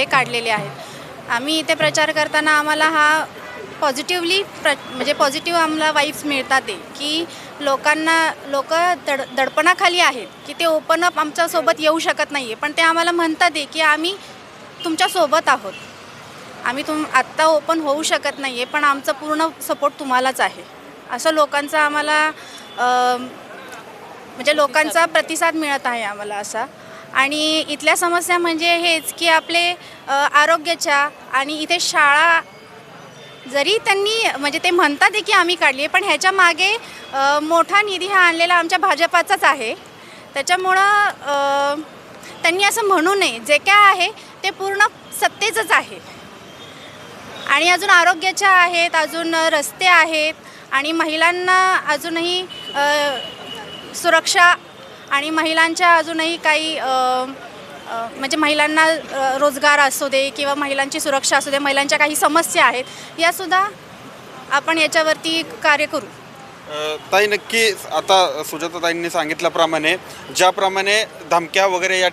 ते काढलेले आहेत। आम्ही इथे प्रचार करताना आम्हाला हा पॉझिटिव्हली म्हणजे पॉझिटिव्ह आम्हाला वाइब्स मिळतात आहे की लोक दडपणाखाली आहेत की ते ओपन अप आमच्यासोबत येऊ शकत नाही आहे, पण ते आम्हाला म्हणतात आहे की आम्ही तुमच्यासोबत आहोत, आम्ही आत्ता ओपन होऊ शकत नाही आहे, पण आमचा पूर्ण सपोर्ट तुम्हालाच आहे, असं लोकांचा आम्हाला म्हणजे लोकांचा प्रतिसाद मिळत आहे आम्हाला असा। आणि इथल्या समस्या म्हणजे हेच की आपले आरोग्याच्या आणि इथे शाळा जरी त्यांनी म्हणजे ते म्हणतात आहे की आम्ही काढली आहे, पण ह्याच्या मागे मोठा निधी हा आणलेला आमच्या भाजपाचाच आहे। त्याच्यामुळं त्यांनी असं म्हणू नये, जे काय आहे ते पूर्ण सत्तेचंच आहे। आणि अजून आरोग्याच्या आहेत, अजून रस्ते आहेत आणि महिलांना अजूनही सुरक्षा आणि महिलांच्या अजूनही काही म्हणजे महिलांना रोजगार असू दे किंवा महिलांची सुरक्षा असू दे, महिलांच्या काही समस्या आहेत यासुद्धा आपण याच्यावरती कार्य करू। ताई नक्की आता सुजाताताईंनी सांगितल्याप्रमाणे ज्याप्रमाणे धमक्या वगैरे या